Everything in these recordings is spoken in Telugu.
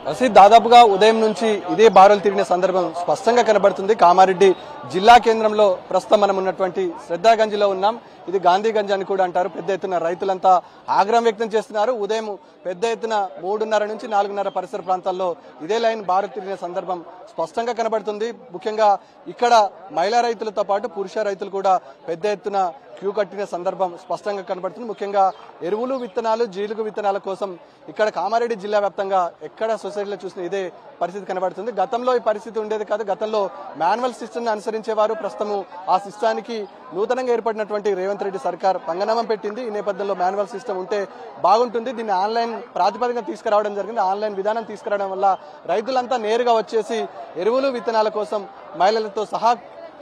రసీద్ దాదాపుగా ఉదయం నుంచి ఇదే బారులు తిరిగిన సందర్భం స్పష్టంగా కనబడుతుంది. కామారెడ్డి జిల్లా కేంద్రంలో ప్రస్తుతం మనం ఉన్నటువంటి శ్రద్ధాగంజ్లో ఉన్నాం. ఇది గాంధీగంజ్ అని కూడా అంటారు. పెద్ద ఎత్తున రైతులంతా ఆగ్రహం వ్యక్తం చేస్తున్నారు. ఉదయం పెద్ద ఎత్తున 3:30 నుంచి 4:30 పరిసర ప్రాంతాల్లో ఇదే లైన్ బారులు తిరిగిన సందర్భం స్పష్టంగా కనబడుతుంది. ముఖ్యంగా ఇక్కడ మహిళా రైతులతో పాటు పురుష రైతులు కూడా పెద్ద ఎత్తున క్యూ కట్టిన సందర్భం స్పష్టంగా కనబడుతుంది. ముఖ్యంగా ఎరువులు, విత్తనాలు, జీలుగు విత్తనాల కోసం ఇక్కడ కామారెడ్డి జిల్లా వ్యాప్తంగా ఎక్కడ సొసైటీలో చూసిన ఇదే పరిస్థితి కనబడుతుంది. గతంలో ఈ పరిస్థితి ఉండేది కాదు. గతంలో మాన్యువల్ సిస్టమ్ అనుసరించేవారు. ప్రస్తుతం ఆ సిస్టానికి నూతనంగా ఏర్పడినటువంటి రేవంత్ రెడ్డి సర్కార్ పంగనామం పెట్టింది. ఈ నేపథ్యంలో మాన్యువల్ సిస్టమ్ ఉంటే బాగుంటుంది. దీన్ని ఆన్లైన్ ప్రాతిపదికన తీసుకురావడం జరిగింది. ఆన్లైన్ విధానం తీసుకురావడం వల్ల రైతులంతా నేరుగా వచ్చేసి ఎరువులు, విత్తనాల కోసం మహిళలతో సహా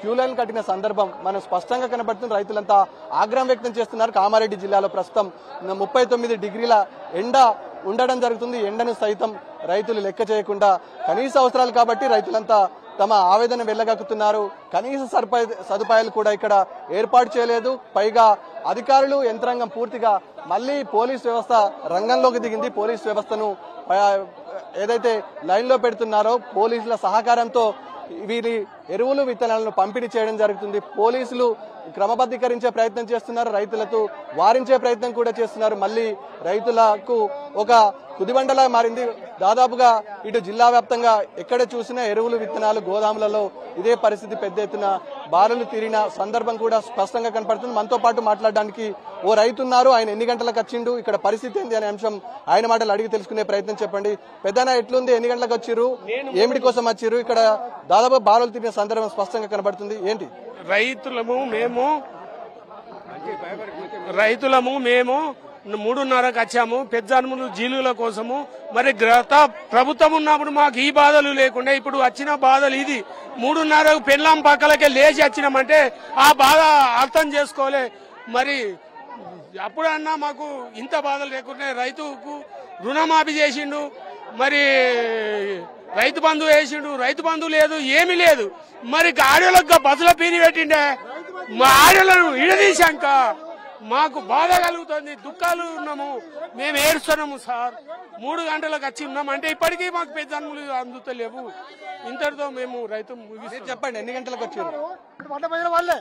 క్యూ లైన్ కట్టిన సందర్భం మనం స్పష్టంగా కనబడుతుంది. రైతులంతా ఆగ్రహం వ్యక్తం చేస్తున్నారు. కామారెడ్డి జిల్లాలో ప్రస్తుతం 39 డిగ్రీల ఎండ ఉండడం జరుగుతుంది. ఎండను సైతం రైతులు లెక్క చేయకుండా కనీస అవసరాలు కాబట్టి రైతులంతా తమ ఆవేదన వెళ్లగక్కుతున్నారు. కనీస సదుపాయాలు కూడా ఇక్కడ ఏర్పాటు చేయలేదు. పైగా అధికారులు, యంత్రాంగం పూర్తిగా మళ్లీ పోలీస్ వ్యవస్థ రంగంలోకి దిగింది. పోలీస్ వ్యవస్థను ఏదైతే లైన్లో పెడుతున్నారో పోలీసుల సహకారంతో వీరి ఎరువులు, విత్తనాలను పంపిణీ చేయడం జరుగుతుంది. పోలీసులు క్రమబద్ధీకరించే ప్రయత్నం చేస్తున్నారు. రైతులకు వారించే ప్రయత్నం కూడా చేస్తున్నారు. మళ్ళీ రైతులకు ఒక కుదిబండలా మారింది. దాదాపుగా ఇటు జిల్లా వ్యాప్తంగా ఎక్కడ చూసినా ఎరువులు, విత్తనాలు గోదాములలో ఇదే పరిస్థితి. పెద్ద ఎత్తున బారులు తీరిన సందర్భం కూడా స్పష్టంగా కనపడుతుంది. మనతో పాటు మాట్లాడడానికి ఓ రైతు ఉన్నారు. ఆయన ఎన్ని గంటలకు వచ్చిండు, ఇక్కడ పరిస్థితి ఏంటి అనే అంశం ఆయన మాటలు అడిగి తెలుసుకునే ప్రయత్నం చెప్పండి. పెద్దనా ఎట్లుంది, ఎన్ని గంటలకు వచ్చిర్రు, ఏమిటి కోసం వచ్చిర్రు, ఇక్కడ దాదాపు బారులు తీరిన సందర్భం స్పష్టంగా కనబడుతుంది. ఏంటి? రైతులము మేము 3:30కు వచ్చాము. పెద్దనుములు జీలుల కోసము. మరి గత ప్రభుత్వం ఉన్నప్పుడు మాకు ఈ బాధలు లేకుండా ఇప్పుడు వచ్చిన బాధలు ఇది. 3:30కు పెళ్ళాం పక్కలకే లేచి వచ్చినామంటే ఆ బాధ అర్థం చేసుకోలే. మరి అప్పుడన్నా మాకు ఇంత బాధలు లేకుండా రైతుకు రుణమాఫీ చేసిండు, మరి రైతు బంధు వేసిండు. రైతు బంధు లేదు, ఏమీ లేదు. మరి ఆడోళ్ళకు బస్సుల పీని పెట్టిండే. మా ఆడోళ్ళను ఇడదీశాక మాకు బాధ కలుగుతుంది, దుఃఖాలు ఉన్నాము, మేము ఏడుస్తున్నాము సార్. 3 గంటలకు వచ్చి ఉన్నాము అంటే ఇప్పటికీ మాకు పెద్ద అనుమతులు అందుతలేవు. ఇంతటితో మేము రైతు చెప్పండి, ఎన్ని గంటలకు వచ్చారు? వాళ్ళే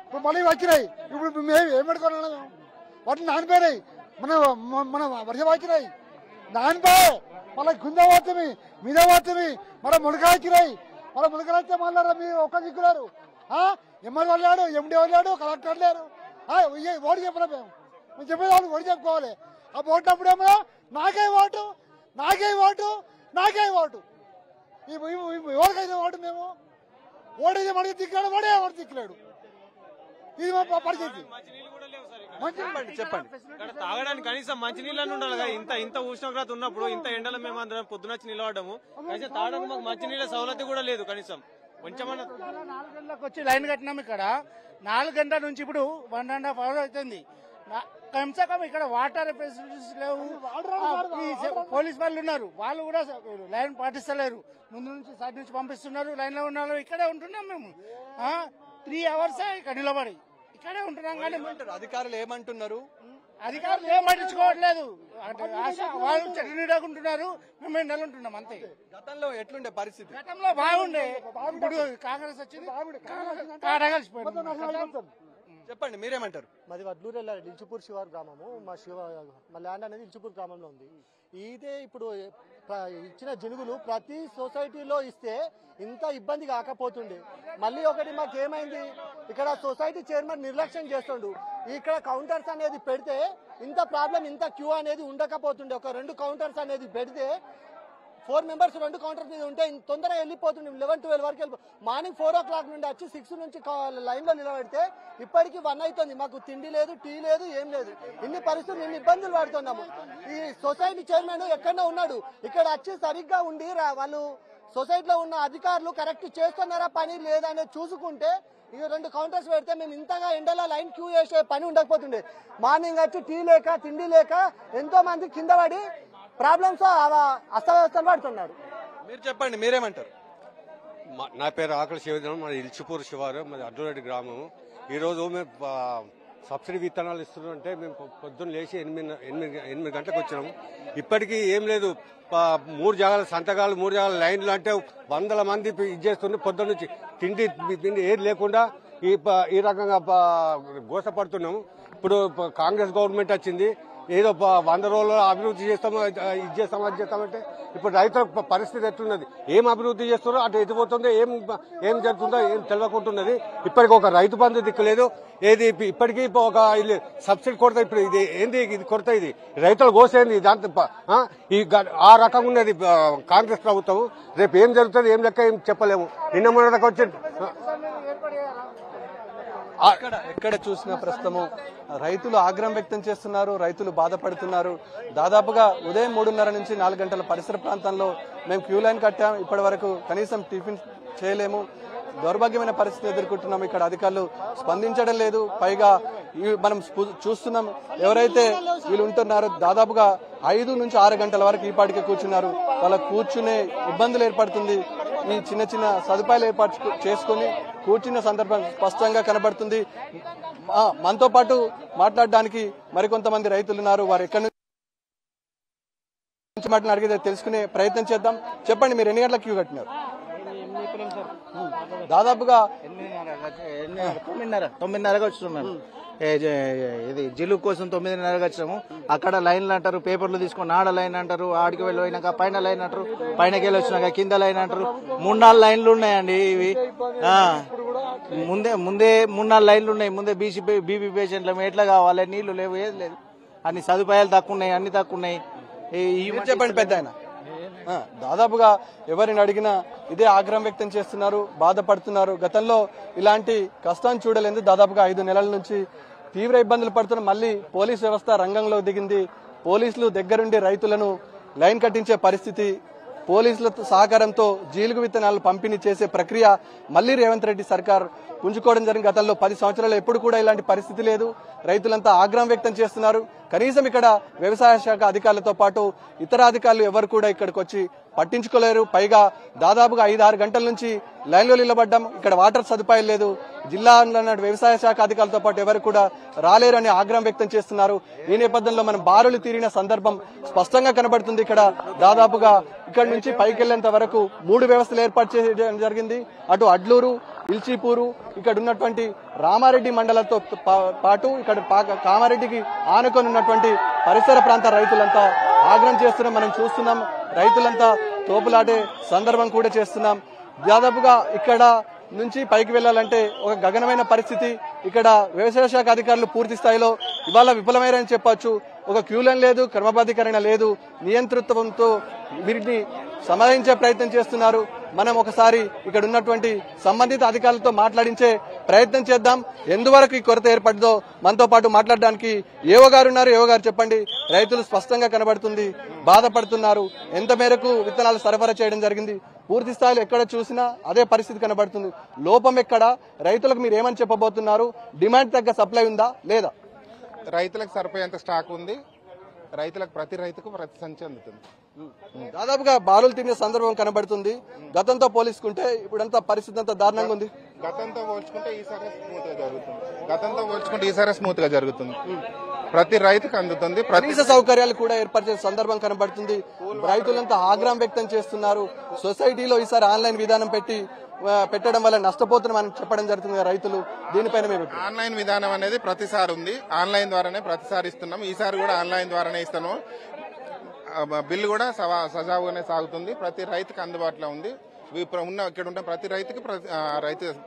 ఇప్పుడు మళ్ళీ వచ్చినాయి. ఇప్పుడు మేము ఏం పెట్టుకోవాలి, వాటిని నానిపోయినాయి. మన వర్ష వచ్చినాయి, నానిపోయి మళ్ళీ కింద పోతుంది, మీద పోతుంది. మళ్ళీ మునకాయ వచ్చినాయి. మళ్ళీ మునకాయలు వస్తే మళ్ళీ మీరు ఒక్క దిక్కులేరు. ఎమ్మెల్యే వాళ్ళు లేడు, ఎండి వాళ్ళు లేడు, కలెక్టర్ లేరు. ఓటు చెప్పలే మేము చెప్పేది వాళ్ళు ఓటు చెప్పుకోవాలి. ఆ ఓటినప్పుడేమో నాకే ఓటు, నాకే ఓటు, నాకే ఓటు. ఎవరికైతే ఓటు మేము ఓడైతే మనకి దిక్కులేడు, వాడే ఎవరు దిక్కులేడు. ఇది మా పరిస్థితి. చెప్పండి. తాగడానికి కనీసం మంచి నీళ్ళని ఉండాలి కదా. ఇంత ఉష్ణోగ్రత ఉన్నప్పుడు, ఇంత ఎండలో మేము అందరం పొద్దునొచ్చి నిలబడము. కనీసం తాగడానికి మాకు మంచి నీళ్ళ సౌలభ్యం కూడా లేదు. కనీసం కొంచెమన్నా 4 గంటలకు వచ్చి లైన్ కట్టినాం. ఇక్కడ 4 గంటల నుంచి ఇప్పుడు 1.5 hours అవుతుంది. కమ్సకం ఇక్కడ వాటర్ ఫెసిలిటీస్ లేవు. పోలీస్ వాళ్ళు ఉన్నారు, వాళ్ళు కూడా లైన్ పాటిస్తలేరు. ముందు నుంచి సైడ్ నుంచి పంపిస్తున్నారు. లైన్ లో ఉన్నారు. ఇక్కడే ఉంటున్నాం మేము. 3 hours ఇక్కడ నిలబడి ఇక్కడే ఉంటున్నాం. కానీ అధికారులు ఏమంటున్నారు? అధికారులు ఏం పట్టించుకోవట్లేదు. వాళ్ళు చెట్టు నీడకుంటున్నారు, మేము ఎండలు ఉంటున్నాం అంతే. గతంలో ఎట్లుండే పరిస్థితి? గతంలో బాగుండే. ఇప్పుడు కాంగ్రెస్ వచ్చింది, కలిసిపోయింది. చెప్పండి, మీరేమంటారు? మాది వడ్లూరు ఇల్చుపూర్ శివారు గ్రామము. మా ల్యాండ్ అనేది ఇల్చుపూర్ గ్రామంలో ఉంది. ఇదే ఇప్పుడు ఇచ్చిన జనుగులు ప్రతి సొసైటీలో ఇస్తే ఇంత ఇబ్బంది కాకపోతుండే. మళ్ళీ ఒకటి మాకేమైంది, ఇక్కడ సొసైటీ చైర్మన్ నిర్లక్ష్యం చేస్తుండు. ఇక్కడ కౌంటర్స్ అనేది పెడితే ఇంత ప్రాబ్లం, ఇంత క్యూ అనేది ఉండకపోతుండే. ఒక 2 కౌంటర్స్ అనేది పెడితే 4 members 2 కౌంటర్స్ మీద ఉంటే తొందరగా వెళ్ళిపోతుంది. 11-12 వరకు వెళ్ళిపో. మార్నింగ్ 4 o'clock నుండి వచ్చి 6 నుంచి లైన్ లో నిలబెడితే ఇప్పటికీ 1 అవుతుంది. మాకు తిండి లేదు, టీ లేదు, ఏం లేదు. ఇన్ని పరిస్థితులు, ఇన్ని ఇబ్బందులు పడుతున్నాము. ఈ సొసైటీ చైర్మన్ ఎక్కడో ఉన్నాడు, ఇక్కడ వచ్చి సరిగ్గా ఉండి వాళ్ళు సొసైటీలో ఉన్న అధికారులు కరెక్ట్ చేస్తున్నారా పని లేదా అనేది చూసుకుంటే ఈ 2 కౌంటర్స్ పెడితే మేము ఇంతగా ఎండలో లైన్ క్యూ చేసే పని ఉండకపోతుండే. మార్నింగ్ వచ్చి టీ లేక, తిండి లేక ఎంతో మంది కింద పడి ప్రాబ్లమ్స్ అస్తవ్యస్తలు పడుతున్నారు. మీరు చెప్పండి, మీరేమంటారు? నా పేరు ఆకలి శివజనం, మాది ఇల్చుపూర్ శివారు, మాది అడ్డూరెడ్డి గ్రామం. ఈరోజు మేము సబ్సిడీ విత్తనాలు ఇస్తున్నారంటే మేము పొద్దున్న లేచి 8 గంటలకు వచ్చినాము. ఇప్పటికీ ఏం లేదు. 3 జాగాల సంతకాలు, 3 జాగాల లైన్లు అంటే 100 మంది ఇది చేస్తున్నారు. పొద్దున్న నుంచి తిండి ఏది లేకుండా ఈ రకంగా గోసపడుతున్నాము. ఇప్పుడు కాంగ్రెస్ గవర్నమెంట్ వచ్చింది, ఏదో 100 రోజుల్లో అభివృద్ధి చేస్తాము, ఇది చేస్తాము, అది చేస్తామంటే ఇప్పుడు రైతుల పరిస్థితి ఎట్లున్నది, ఏం అభివృద్ధి చేస్తున్నారో అటు ఎటుపోతుందో ఏం జరుగుతుందో ఏం తెలియకుంటున్నది. ఇప్పటికి ఒక రైతు బంధు దిక్కులేదు. ఏది ఇప్పటికీ ఒక సబ్సిడీ కొరత. ఇప్పుడు ఇది ఏంది, ఇది కొరత, ఇది రైతుల గోసేంది. దాంతో ఆ రకంగా ఉన్నది కాంగ్రెస్ ప్రభుత్వం. రేపు ఏం జరుగుతుంది ఏం లెక్క ఏం చెప్పలేము. నిన్న మొన్నటికి వచ్చి ఎక్కడ చూసినా ప్రస్తుతము రైతులు ఆగ్రహం వ్యక్తం చేస్తున్నారు, రైతులు బాధపడుతున్నారు. దాదాపుగా ఉదయం 3:30 నుంచి 4 గంటల పరిసర ప్రాంతంలో మేము క్యూ లైన్ కట్టాం. ఇప్పటి వరకు కనీసం టిఫిన్ చేయలేము, దౌర్భాగ్యమైన పరిస్థితి ఎదుర్కొంటున్నాం. ఇక్కడ అధికారులు స్పందించడం లేదు. పైగా మనం చూస్తున్నాం, ఎవరైతే వీళ్ళు ఉంటున్నారో దాదాపుగా 5 నుంచి 6 గంటల వరకు ఈ పాటికే కూర్చున్నారు. వాళ్ళ కూర్చునే ఇబ్బందులు ఏర్పడుతుంది. ఈ చిన్న చిన్న సదుపాయాలు ఏర్పాటు చేసుకుని కూర్చున్న సందర్భం స్పష్టంగా కనబడుతుంది. మనతో పాటు మాట్లాడడానికి మరికొంతమంది రైతులు ఉన్నారు. వారు ఎక్కడి నుంచి మాటలు అడిగితే తెలుసుకునే ప్రయత్నం చేద్దాం. చెప్పండి, మీరు ఎన్ని గంటలకు క్యూ కట్టినారు? దాదాపుగా 9:30కి వచ్చినాం. ఇది జిల్లు కోసం 9:30కి వచ్చినాము. అక్కడ లైన్లు అంటారు, పేపర్లు తీసుకొని ఆడ లైన్ అంటారు, ఆడికి వెళ్ళినాక పైన లైన్ అంటారు, పైనకి వెళ్ళి వచ్చినాక కింద లైన్ అంటారు. 3-4 లైన్లు ఉన్నాయండి. ఇవి ముందే 3-4 లైన్లు ఉన్నాయి. ముందే బీపీ పేషెంట్ల ఎట్లా కావాలి, నీళ్లు లేవు, ఏది లేదు. అన్ని సదుపాయాలు తక్కువ ఉన్నాయి, అన్ని తక్కువ ఉన్నాయి. చెప్పండి పెద్ద ఆయన. దాదాపుగా ఎవరిని అడిగినా ఇదే ఆగ్రహం వ్యక్తం చేస్తున్నారు, బాధపడుతున్నారు. గతంలో ఇలాంటి కష్టాన్ని చూడలేదు. దాదాపుగా 5 నెలల నుంచి తీవ్ర ఇబ్బందులు పడుతున్నారు. మళ్ళీ పోలీస్ వ్యవస్థ రంగంలో దిగింది. పోలీసులు దగ్గరుండి రైతులను లైన్ కట్టించే పరిస్థితి, పోలీసుల సహకారంతో జీలుగు విత్తనాలు పంపిణీ చేసే ప్రక్రియ మళ్లీ రేవంత్ రెడ్డి సర్కార్ పుంజుకోవడం జరిగింది. గతంలో 10 సంవత్సరాలు ఎప్పుడు కూడా ఇలాంటి పరిస్థితి లేదు. రైతులంతా ఆగ్రహం వ్యక్తం చేస్తున్నారు. కనీసం ఇక్కడ వ్యవసాయ శాఖ అధికారులతో పాటు ఇతర అధికారులు ఎవరు కూడా ఇక్కడికి వచ్చి పట్టించుకోలేరు. పైగా దాదాపుగా 5-6 గంటల నుంచి లైన్లో నిలబడ్డాం. ఇక్కడ వాటర్ సదుపాయం లేదు. జిల్లాలో వ్యవసాయ శాఖ అధికారులతో పాటు ఎవరు కూడా రాలేరు అని ఆగ్రహం వ్యక్తం చేస్తున్నారు. ఈ నేపథ్యంలో మనం బారులు తీరిన సందర్భం స్పష్టంగా కనబడుతుంది. ఇక్కడ దాదాపుగా ఇక్కడ నుంచి పైకి వెళ్లేంత వరకు 3 వ్యవస్థలు ఏర్పాటు చేయడం జరిగింది. అటు అడ్లూరు, ఇల్చీపూరు, ఇక్కడ ఉన్నటువంటి రామారెడ్డి మండలంతో పాటు ఇక్కడ కామారెడ్డికి ఆనుకొని ఉన్నటువంటి పరిసర ప్రాంత రైతులంతా ఆగ్రహం చేస్తున్నాం. మనం చూస్తున్నాం, రైతులంతా తోపులాటే సందర్భం కూడా చేస్తున్నాం. దాదాపుగా ఇక్కడ నుంచి పైకి వెళ్లాలంటే ఒక గగనమైన పరిస్థితి. ఇక్కడ వ్యవసాయ శాఖ అధికారులు పూర్తి స్థాయిలో ఇవాళ విఫలమైరని చెప్పొచ్చు. ఒక క్యూలైన్ లేదు, క్రమబద్ధీకరణ లేదు, నియంతృత్వంతో వీరిని సమాధానించే ప్రయత్నం చేస్తున్నారు. మనం ఒకసారి ఇక్కడ ఉన్నటువంటి సంబంధిత అధికారులతో మాట్లాడించే ప్రయత్నం చేద్దాం. ఎందువరకు ఈ కొరత ఏర్పడిందో మనతో పాటు మాట్లాడడానికి ఏవో గారు ఉన్నారు. ఏవో గారు చెప్పండి, రైతులు స్పష్టంగా కనబడుతుంది, బాధపడుతున్నారు. ఎంత మేరకు విత్తనాలు సరఫరా చేయడం జరిగింది? పూర్తి స్థాయిలో ఎక్కడ చూసినా అదే పరిస్థితి కనబడుతుంది. లోపం ఎక్కడ? రైతులకు మీరు ఏమని చెప్పబోతున్నారు? డిమాండ్ తగ్గ సప్లై ఉందా లేదా? రైతులకు సరిపోయేంత స్టాక్ ఉంది. రైతులకు ప్రతి రైతుకు ప్రతి సంచి అందుతుంది. దాదాపుగా బారులు తినే సందర్భం కనబడుతుంది. గతంతో పోల్చుకుంటే ఇప్పుడంతా పరిస్థితి అంతా దారుణంగా ఉంది. గతంతో పోల్చుకుంటే ఈసారి స్మూత్ గా జరుగుతుంది. ప్రతి రైతుకు అందుతుంది. కనీస సౌకర్యాలు కూడా ఏర్పరిచే సందర్భం కనబడుతుంది. రైతులంతా ఆగ్రహం వ్యక్తం చేస్తున్నారు. సొసైటీలో ఈసారి ఆన్లైన్ విధానం పెట్టడం వల్ల నష్టపోతున్నామని చెప్పడం జరుగుతుంది రైతులు. దీనిపైన మేము ఆన్లైన్ విధానం అనేది ప్రతిసారి ఉంది. ఆన్లైన్ ద్వారానే ప్రతిసారి ఇస్తున్నాం. ఈసారి కూడా ఆన్లైన్ ద్వారానే ఇస్తాను. బిల్లు కూడా సజావుగానే సాగుతుంది. ప్రతి రైతుకు అందుబాటులో ఉంది. ఇక్కడ ఉన్న ప్రతి రైతుకి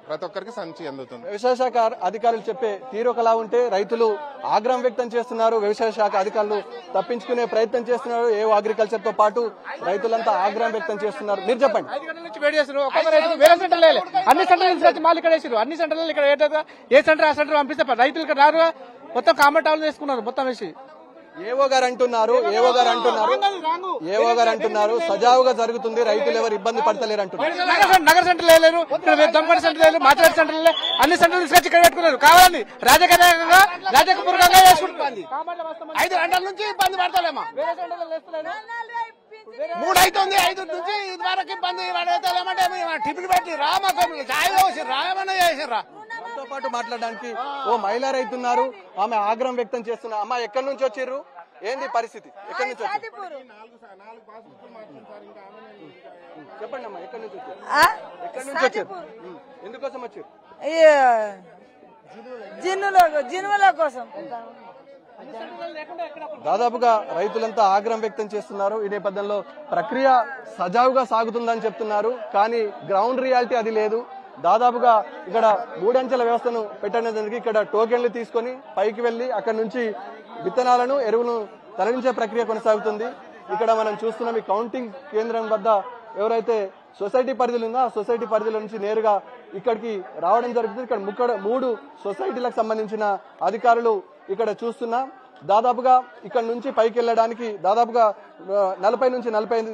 ప్రతి ఒక్కరికి సంచి అందుతుంది. వ్యవసాయ శాఖ అధికారులు చెప్పే తీరు ఒకలా ఉంటే రైతులు ఆగ్రహం వ్యక్తం చేస్తున్నారు. వ్యవసాయ శాఖ అధికారులు తప్పించుకునే ప్రయత్నం చేస్తున్నారు. ఏవో అగ్రికల్చర్ తో పాటు రైతులంతా ఆగ్రహం వ్యక్తం చేస్తున్నారు. మీరు చెప్పండి. అన్ని సెంటర్లు మాలు ఇక్కడ వేసారు. అన్ని సెంటర్లు ఇక్కడ ఏ సెంటర్ ఆ సెంటర్ పంపిస్తే రైతులు ఇక్కడ రారు. మొత్తం కామెంట్ టౌన్ చేసుకున్నారు మొత్తం వేసి. ఏవో గారు అంటున్నారు సజావుగా జరుగుతుంది, రైతులు ఎవరు ఇబ్బంది పడతలేరు అంటున్నారు. నగర సెంటర్ లేదు, దొంగపల్లి సెంటర్ లేదు, మాట్లాడే సెంటర్ లేదు. అన్ని సెంటర్లు తీసుకొచ్చి ఇక్కడ పెట్టుకున్నారు. కావాలని రాజకీయంగా చేసుకుంటుంది. 5 గంటల నుంచి ఇబ్బంది పడతలేమా? 3 అవుతుంది. 5 నుంచి ఇది వరకు ఇబ్బంది పడతలేమంటే టిఫిన్ పెట్టి రామా చాయ్ రామన్న చేసిర్రా. పాటు మాట్లాడడానికి ఓ మహిళా రైతున్నారు. ఆమె ఆగ్రహం వ్యక్తం చేస్తున్నారు. అమ్మ ఎక్కడి నుంచి వచ్చిర్రు, ఏంది పరిస్థితి, ఎక్కడి నుంచి వచ్చారు చెప్పండి అమ్మా. ఎక్కడి నుంచి వచ్చారు, ఎక్కడి నుంచి వచ్చారు, ఎందుకోసం వచ్చారు? జినుల కోసం. దాదాపుగా రైతులంతా ఆగ్రహం వ్యక్తం చేస్తున్నారు. ఈ నేపథ్యంలో ప్రక్రియ సజావుగా సాగుతుందని చెప్తున్నారు, కానీ గ్రౌండ్ రియాలిటీ అది లేదు. దాదాపుగా ఇక్కడ 3 అంచెల వ్యవస్థను పెట్టడానికి ఇక్కడ టోకెన్లు తీసుకొని పైకి వెళ్లి అక్కడ నుంచి విత్తనాలను ఎరువులను తరలించే ప్రక్రియ కొనసాగుతుంది. ఇక్కడ మనం చూస్తున్నాం ఈ కౌంటింగ్ కేంద్రం వద్ద ఎవరైతే సొసైటీ పరిధిలో ఉందో ఆ సొసైటీ పరిధిలో నుంచి నేరుగా ఇక్కడికి రావడం జరుగుతుంది. ఇక్కడ 3 సొసైటీలకు సంబంధించిన అధికారులు ఇక్కడ చూస్తున్నాం. దాదాపుగా ఇక్కడ నుంచి పైకి వెళ్ళడానికి దాదాపుగా 40 నుంచి 45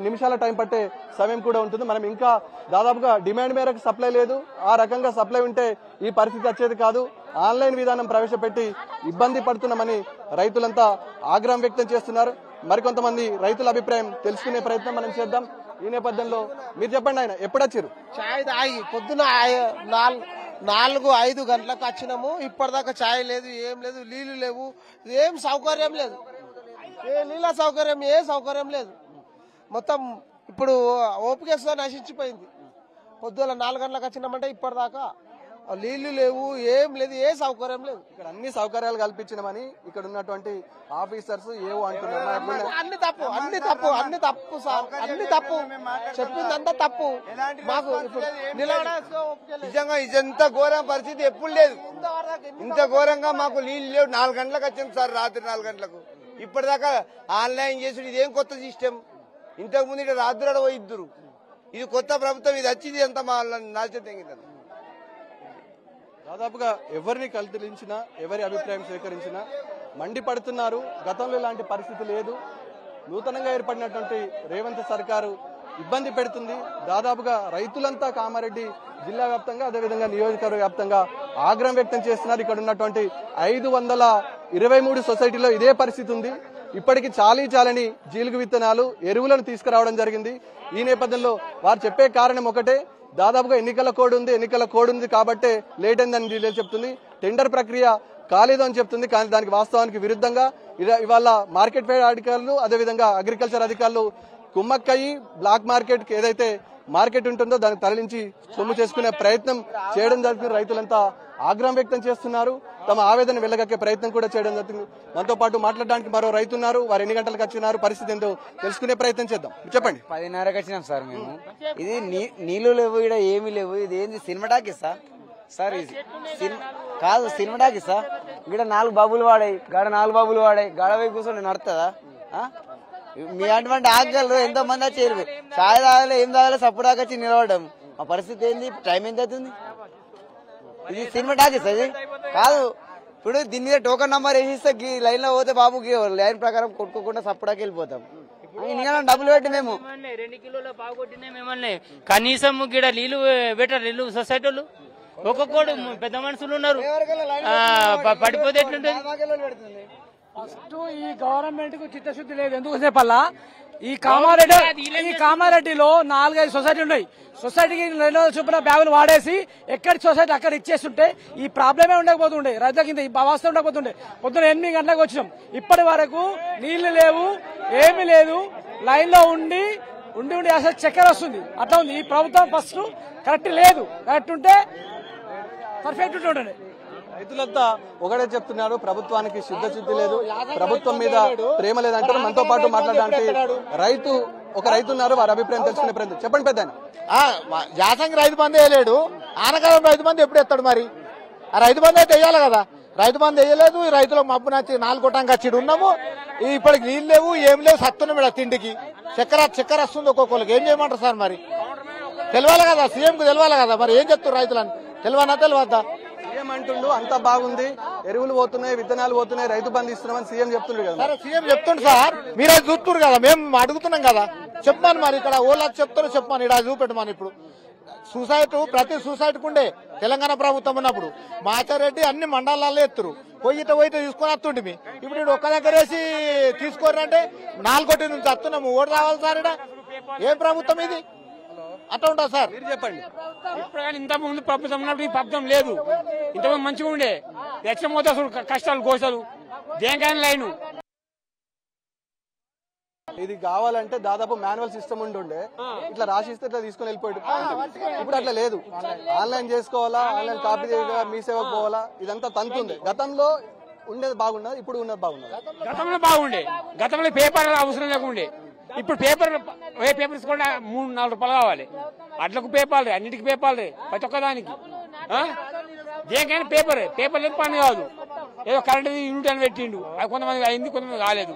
నిమిషాల టైం పట్టే సమయం కూడా ఉంటుంది. మనం ఇంకా దాదాపుగా డిమాండ్ మేరకు సప్లై లేదు. ఆ రకంగా సప్లై ఉంటే ఈ పరిస్థితి వచ్చేది కాదు. ఆన్లైన్ విధానం ప్రవేశపెట్టి ఇబ్బంది పడుతున్నామని రైతులంతా ఆగ్రహం వ్యక్తం చేస్తున్నారు. మరికొంతమంది రైతుల అభిప్రాయం తెలుసుకునే ప్రయత్నం మనం చేద్దాం. ఈ నేపథ్యంలో మీరు చెప్పండి, ఆయన ఎప్పుడు వచ్చారు? చాయ్ తాగి పొద్దున 4-5 గంటలకు వచ్చినాము. ఇప్పటిదాకా చాయ్ లేదు, ఏం లేదు, నీళ్లు లేవు, ఏం సౌకర్యం లేదు, ఏ నీళ్ళ సౌకర్యం, ఏ సౌకర్యం లేదు. మొత్తం ఇప్పుడు ఓపికతో నశించిపోయింది. పొద్దున 4 గంటలకు వచ్చినామంటే ఇప్పటిదాకా నీళ్లు లేవు, ఏం లేదు, ఏ సౌకర్యం లేదు. ఇక్కడ అన్ని సౌకర్యాలు కల్పించినామని ఇక్కడ ఉన్నటువంటి ఆఫీసర్స్ ఏవో అంటున్నారు. అన్ని తప్పు సార్, అన్ని తప్పు, చెప్పిందంతా తప్పు. మాకు నిజంగా ఇదంతా ఘోరం పరిస్థితి ఎప్పుడు లేదు. ఇంత ఘోరంగా మాకు నీళ్లు లేవు. 4 గంటలకు వచ్చాం సార్, రాత్రి 4 గంటలకు. ఇప్పటిదాకా ఆన్లైన్ చేసుడు ఇదేం కొత్త సిస్టమ్? ఇంతకు ముందు ఇక్కడ రాత్రి పోయిద్దరు. ఇది కొత్త ప్రభుత్వం, ఇది వచ్చింది ఎంత మా నాశనం తెగిందని. దాదాపుగా ఎవరిని కల్పించినా ఎవరి అభిప్రాయం స్వీకరించినా మండిపడుతున్నారు. గతంలో ఇలాంటి పరిస్థితి లేదు. నూతనంగా ఏర్పడినటువంటి రేవంత్ సర్కారు ఇబ్బంది పెడుతుంది. దాదాపుగా రైతులంతా కామారెడ్డి జిల్లా వ్యాప్తంగా అదేవిధంగా నియోజకవర్గ వ్యాప్తంగా ఆగ్రహం వ్యక్తం చేస్తున్నారు. ఇక్కడ ఉన్నటువంటి 523 సొసైటీలో ఇదే పరిస్థితి ఉంది. ఇప్పటికి చాలని జీలుగు విత్తనాలు ఎరువులను తీసుకురావడం జరిగింది. ఈ నేపథ్యంలో వారు చెప్పే కారణం ఒకటే, దాదాపుగా ఎన్నికల కోడ్ ఉంది కాబట్టే లేట్ అయిందని డీటెయిల్ చెప్తుంది. టెండర్ ప్రక్రియ కాలేదు అని చెప్తుంది. కానీ దానికి వాస్తవానికి విరుద్ధంగా ఇవాళ మార్కెట్ ఫెడ్ అధికారులు అదేవిధంగా అగ్రికల్చర్ అధికారులు కుమ్మక్కయ్యి బ్లాక్ మార్కెట్ ఏదైతే మార్కెట్ ఉంటుందో దాన్ని తరలించి సొమ్ము చేసుకునే ప్రయత్నం చేయడం జరుగుతుంది. రైతులంతా ఆగ్రహం వ్యక్తం చేస్తున్నారు. తమ ఆవేదన వెళ్లగక్కే ప్రయత్నం కూడా చేయడం జరుగుతుంది. మనతో పాటు మాట్లాడడానికి మరో రైతు ఉన్నారు. వారు ఎన్ని గంటలకు వచ్చినారు, పరిస్థితి ఏంటో తెలుసుకునే ప్రయత్నం చేద్దాం. చెప్పండి. 10:30కి వచ్చినాం సార్ మేము. ఇది నీళ్లు లేవు, ఇక్కడ ఏమీ లేవు. ఇది ఏంది సినిమాటాకీసా సార్? ఇది కాదు సినిమాటాకీసా? ఇక్కడ 4 బాబులు వాడాయి, గాడ 4 బాబులు వాడాయి, గాడ పోయి కూర్చొని నడుతుందా? మీ అటువంటి ఆకలు ఎంతో మంది వచ్చారు. చాయ్ తాగలే, ఏం తాగలే, సప్పుడు వచ్చి నిలబడ్డాం. మా పరిస్థితి ఏంది? టైం ఎంత అవుతుంది? ఇది సినిమా టాకీస్ అది కాదు. ఇప్పుడు దీని మీద టోకన్ నంబర్ వేసిస్తే లైన్ లో పోతే బాబుకి లైన్ ప్రకారం కొట్టుకోకుండా సప్పుడాకి వెళ్ళిపోతాం. డబ్బులు పెట్టి మేము 2 కిలోల పావు కొట్టినా మేమల్ని కనీసం గిడ నీళ్లు బెటర్ నీళ్లు సొసైటీలు ఒక్కొక్కడు పెద్ద మనుషులు ఉన్నారు, పడిపోతే ఎట్లుంటది? ఫస్ట్ ఈ గవర్నమెంట్ కు చిత్తశుద్ధి లేదు. ఎందుకు చెప్పాలా? ఈ కామారెడ్డిలో 4-5 సొసైటీ ఉన్నాయి. సొసైటీకి 2 చొప్పున బ్యాగులు వాడేసి ఎక్కడి సొసైటీ అక్కడ ఇచ్చేస్తుంటే ఈ ప్రాబ్లమే ఉండకపోతుండే, రైతు కింద ఈ అవస్థ ఉండకపోతుండే. పొద్దున 8 గంటలకు వచ్చినాం, ఇప్పటి వరకు నీళ్లు లేవు, ఏమీ లేదు. లైన్ లో ఉండి అసలు చక్కెర వస్తుంది, అట్లా ఉంది. ఈ ప్రభుత్వం ఫస్ట్ కరెక్ట్ లేదు. కరెక్ట్ ఉంటే పర్ఫెక్ట్ ఉంటుండే. రైతులంతా ఒకటే చెప్తున్నారు, ప్రభుత్వానికి సిద్ధశుద్ధి లేదు, ప్రభుత్వం మీద ప్రేమ లేదంటారు. మనతో పాటు మాట్లాడడానికి ఒక రైతు ఉన్నారు. వారి అభిప్రాయం తెలుసుకునే ప్రయత్నం. చెప్పండి పెద్ద. యాసంగి రైతు బంధు వేయలేడు, ఆనకాలం రైతు బంధు ఎప్పుడు ఎత్తాడు? మరి ఆ రైతు బంధు అయితే వేయాలి కదా. రైతు బంధు వేయలేదు. ఈ రైతులకు మబ్బు నచ్చి 4 కొట్టానికి వచ్చి ఉన్నాము. ఇప్పటికి నీళ్ళు లేవు, ఏం లేవు, సత్తున్నాం ఇక్కడ తిండికి. చక్కెర వస్తుంది ఒక్కొక్కరికి. ఏం చేయమంటారు సార్? మరి తెలియాలి కదా, సీఎం కు తెలియాలి కదా. మరి ఏం చెప్తారు రైతులని? తెలియవద్దా? సీఎం అంటుండు అంతా బాగుంది, ఎరువులు పోతున్నాయి, విత్తనాలు పోతున్నాయి, రైతు బంధు ఇస్తున్నామని సీఎం చెప్తుండ్రు కదా. సరే సీఎం చెప్తుండ్రు సార్, మీరు అది చూస్తున్నారు కదా, మేము అడుగుతున్నాం కదా. చెప్పమని మరి ఇక్కడ ఓళ్ళకి చెప్తారు, చెప్పమని ఇక్కడ చూపెట్టమని. ఇప్పుడు ప్రతి సొసైటీకి ఉండే తెలంగాణ ప్రభుత్వం ఉన్నప్పుడు మాచారెడ్డి అన్ని మండలాల్లో ఎత్తురు, పోయిట తీసుకొని వస్తుండే. ఇప్పుడు ఒక్క దగ్గర వేసి తీసుకోరంటే 4 నుంచి వస్తున్నాము. ఓటు రావాలి సార్. ఇక్కడ ఏం ప్రభుత్వం ఇది? అట్లా ఉంటుంది సార్. మీరు చెప్పండి. ఇప్పుడు కానీ ఇంత ముందు ప్రభుత్వం ఉన్నప్పుడు ఈ ప్రభుత్వం లేదు. ఇంతకుముందు మంచిగా ఉండే ఎట్లా పోతే అసలు కష్టాలు గోసలు దేనికైనా లైను. ఇది కావాలంటే దాదాపు మాన్యువల్ సిస్టమ్ ఉంటుండే, ఇట్లా రాసిస్తే ఇట్లా తీసుకొని వెళ్ళిపోయాడు. ఇప్పుడు అట్లా లేదు. ఆన్లైన్ చేసుకోవాలా, ఆన్లైన్ కాపీ చేయగా మీ సేవకు పోవాలా, ఇదంతా తంతుంది. గతంలో ఉండేది బాగున్నది, ఇప్పుడు ఉన్నది బాగున్నది. గతంలో బాగుండే, గతంలో పేపర్ అవసరం లేకుండే. ఇప్పుడు పేపర్ ఏ పేపర్ తీసుకోండి 3-4 రూపాయలు కావాలి. అట్లకు పేపర్లే, అన్నిటికి పేపర్లే, ప్రతి ఒక్కదానికి. దేనికైనా పేపర్ లేదు, పని కాదు. ఏదో కరెంట్ యూనిట్ అని పెట్టిండు, అది కొంతమంది అయింది, కొంతమంది కాలేదు.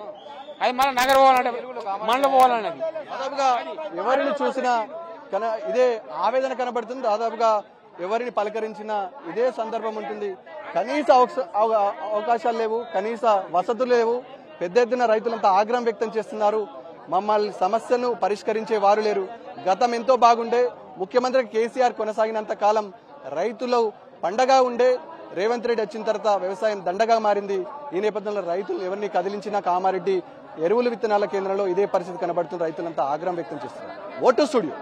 అది మళ్ళీ నగర పోవాలంటే మనలో పోవాలన్నది. దాదాపుగా ఎవరిని చూసినా ఇదే ఆవేదన కనబడుతుంది. దాదాపుగా ఎవరిని పలకరించినా ఇదే సందర్భం ఉంటుంది. కనీస అవకాశాలు లేవు, కనీస వసతులు లేవు. పెద్ద ఎత్తున రైతులంతా ఆగ్రహం వ్యక్తం చేస్తున్నారు. మమ్మల్ని సమస్యను పరిష్కరించే వారు లేరు. గతం ఎంతో బాగుండే, ముఖ్యమంత్రి కేసీఆర్ కొనసాగినంత కాలం రైతులు పండగ ఉండే. రేవంత్ రెడ్డి వచ్చిన తర్వాత వ్యవసాయం దండగా మారింది. ఈ నేపథ్యంలో రైతులు ఎవరిని కదిలించినా కామారెడ్డి ఎరువులు విత్తనాల కేంద్రంలో ఇదే పరిస్థితి కనబడుతుంది. రైతులంతా ఆగ్రహం వ్యక్తం చేస్తున్నారు. Vote studio.